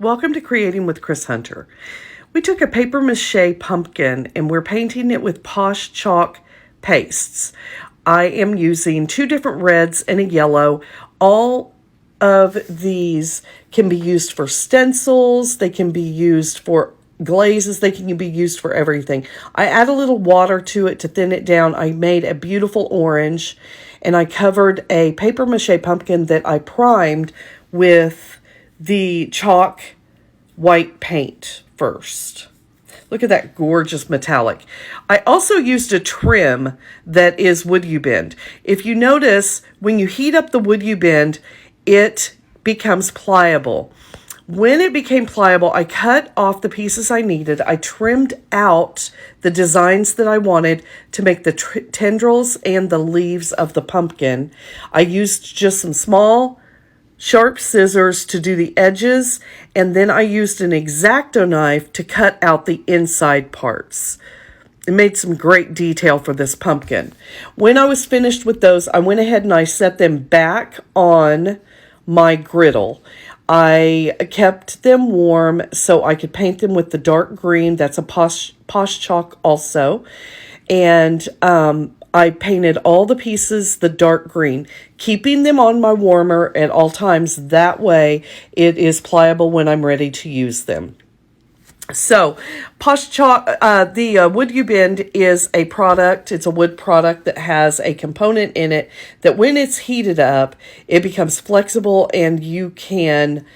Welcome to Creating with Kris Hunter. We took a paper mache pumpkin and we're painting it with Posh Chalk pastes. I am using 2 different reds and a yellow. All of these can be used for stencils, they can be used for glazes, they can be used for everything. I add a little water to it to thin it down. I made a beautiful orange and I covered a paper mache pumpkin that I primed with the chalk white paint first. Look at that gorgeous metallic. I also used a trim that is wood you bend. If you notice, when you heat up the wood you bend, it becomes pliable. When it became pliable, I cut off the pieces I needed. I trimmed out the designs that I wanted to make the tendrils and the leaves of the pumpkin. I used just some small sharp scissors to do the edges, and then I used an X-Acto knife to cut out the inside parts. It made some great detail for this pumpkin. When I was finished with those, I went ahead and I set them back on my griddle. I kept them warm so I could paint them with the dark green. That's a Posh Chalk also. And I painted all the pieces the dark green, keeping them on my warmer at all times. That way it is pliable when I'm ready to use them. So Posh Chalk, the wood you bend is a product. It's a wood product that has a component in it that when it's heated up, it becomes flexible and you can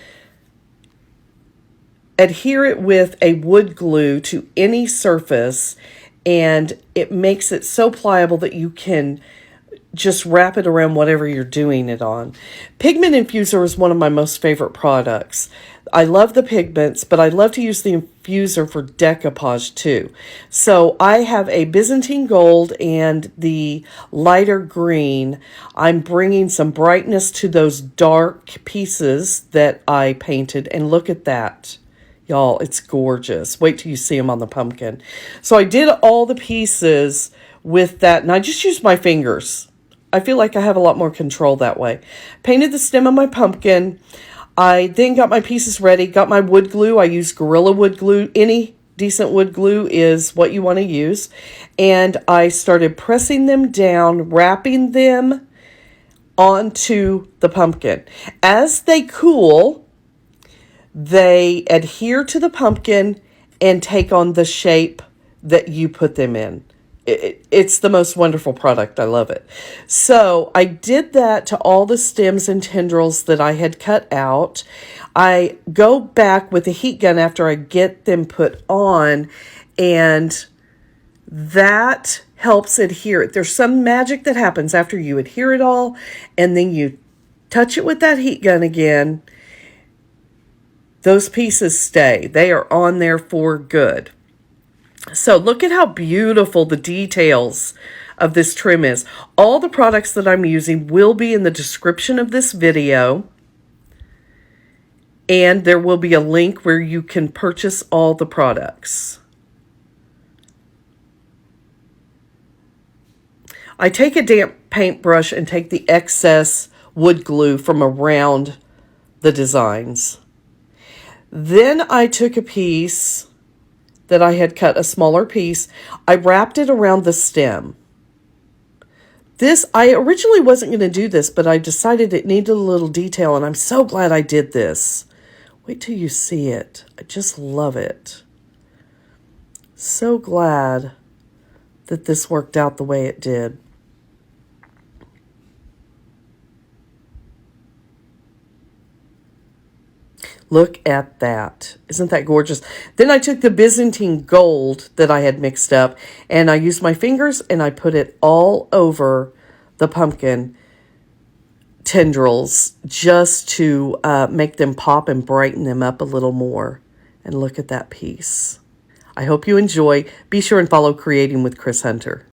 adhere it with a wood glue to any surface, and it makes it so pliable that you can just wrap it around whatever you're doing it on. Pigment infuser is one of my most favorite products. I love the pigments, but I love to use the infuser for decoupage too. So I have a Byzantine gold and the lighter green. I'm bringing some brightness to those dark pieces that I painted, and look at that. Y'all, it's gorgeous. Wait till you see them on the pumpkin. So I did all the pieces with that, and I just used my fingers. I feel like I have a lot more control that way. Painted the stem of my pumpkin. I then got my pieces ready, got my wood glue. I used Gorilla wood glue. Any decent wood glue is what you want to use. And I started pressing them down, wrapping them onto the pumpkin. As they cool, they adhere to the pumpkin and take on the shape that you put them in. It's the most wonderful product. I love it. So I did that to all the stems and tendrils that I had cut out. I go back with a heat gun after I get them put on, and that helps adhere it. There's some magic that happens after you adhere it all, and then you touch it with that heat gun again. Those pieces stay. They are on there for good. So look at how beautiful the details of this trim is. All the products that I'm using will be in the description of this video. And there will be a link where you can purchase all the products. I take a damp paintbrush and take the excess wood glue from around the designs. Then I took a piece that I had cut, a smaller piece. I wrapped it around the stem. I originally wasn't going to do this, but I decided it needed a little detail, and I'm so glad I did this. Wait till you see it. I just love it. So glad that this worked out the way it did. Look at that. Isn't that gorgeous? Then I took the Byzantine gold that I had mixed up, and I used my fingers and I put it all over the pumpkin tendrils just to make them pop and brighten them up a little more. And look at that piece. I hope you enjoy. Be sure and follow Creating with Kris Hunter.